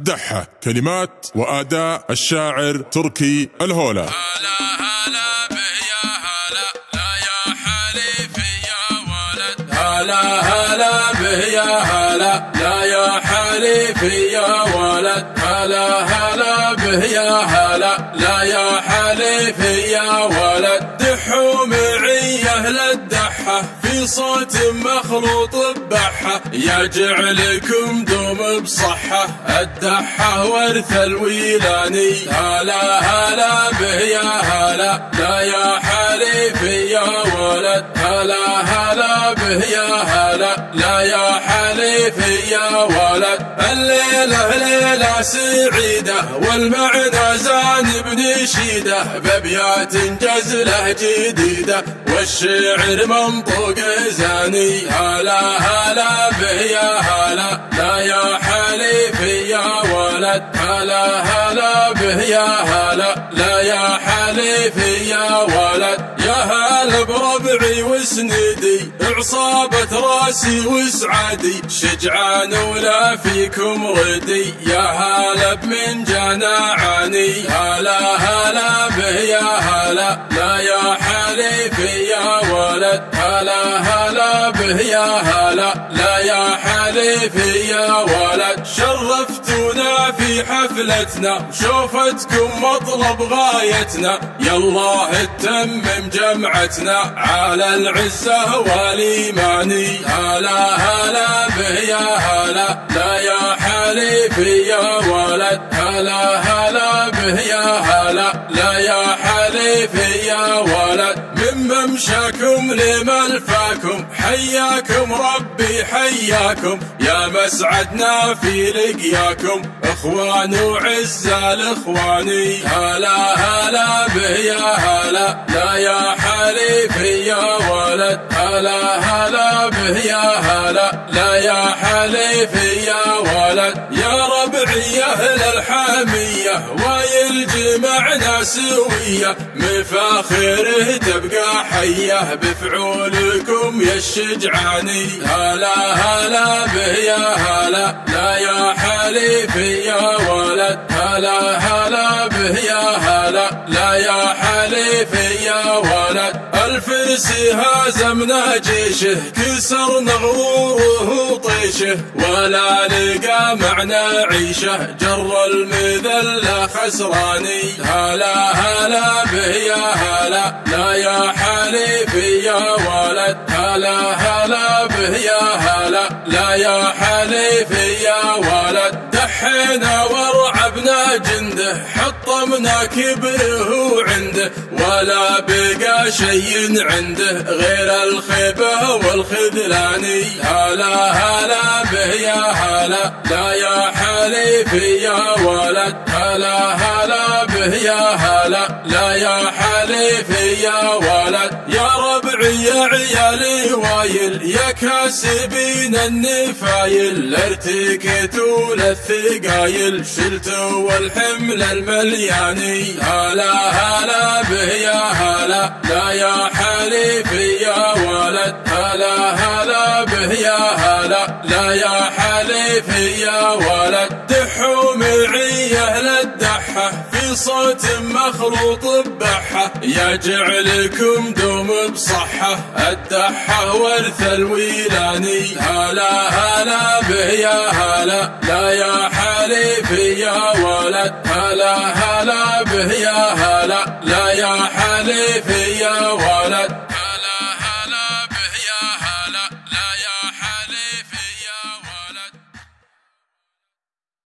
الدحة. كلمات وأداء الشاعر تركي الهولة. هلا هلا به يا هلا لا يا حليفي يا ولد. هلا هلا به يا هلا لا يا حليفي يا ولد. هلا هلا به يا هلا لا يا حليفي يا ولد. دحوا معي أهل الدحة في صوت مخلوط ببحة، يجعلكم دوم بصحة الدحة ورث الويلاني. هلا هلا به يا هلا لا يا حليفي يا ولد. هلا هلا به يا هلا لا يا حليفي يا ولد. الليلة ليلة سعيدة والمعنى زان بنشيدة، بأبيات جزلة جديدة والشعر منطوق زاني. هلا هلا به يا هلا لا يا حليفي يا ولد. هلا هلا به يا هلا لا يا حليفي يا ولد. يا هلا بربعي وسندي عصابة راسي وسعادي، شجعان ولا فيكم ردي يا هلا بمن جانا عاني. هلا هلا به يا هلا لا يا حليفي يا ولد. هلا هلا به يا هلا لا يا حليفي يا ولد. شرفتونا في حفلتنا شوفتكم مطلب غايتنا، يالله تتمم جمعتنا على العزة والإيماني. هلا هلا به يا هلا لا يا حليفي يا ولد. هلا هلا به يا هلا لا يا حليفي يا ولد. من ممشاكم لملفاكم حياكم ربي حياكم، يا مسعدنا في لقياكم اخوان وعزة الاخواني. هلا هلا به يا هلا لا يا حليفي يا ولد. هلا هلا به يا هلا لا يا حليفي يا ولد. يا ربعي اهل الحامية ويل جمعنا سوية، مفاخره تبقى حية بفعولكم يا الشجعاني. هلا هلا به يا هلا لا يا حليفي يا ولد. هلا هلا به يا هلا لا يا حليفي يا ولد. الفرس هزمنا جيشه كسرنا غروره وطيشه، ولا لقى معنا عيشه جر المذلة خسراني. هلا هلا به يا هلا لا يا حليفي يا ولد. هلا هلا به يا هلا لا يا حليفي يا ولد. دحينا ورعبنا جنده حطمنا كبره عنده، ولا بقى شيء عنده غير الخيبة والخذلان. هلا هلا به يا هلا لا يا حليفي يا ولد. هلا هلا به يا هلا لا يا حليفي يا ولد. يا ربعي يا عيالي وايل يا كاسبين النفايل، ارتكتوا للثقايل شلتوا والحمل الملياني. هلا هلا به يا هلا لا يا حليفي يا ولد. هلا هلا به يا هلا لا يا حليفي يا ولد. دحوا معي أهل الدحة في صوت مخلوط ببحة، يجعلكم دوم بصحة الدحة ورث الويلاني. هلا هلا به يا هلا لا يا حليفي يا ولد. هلا هلا به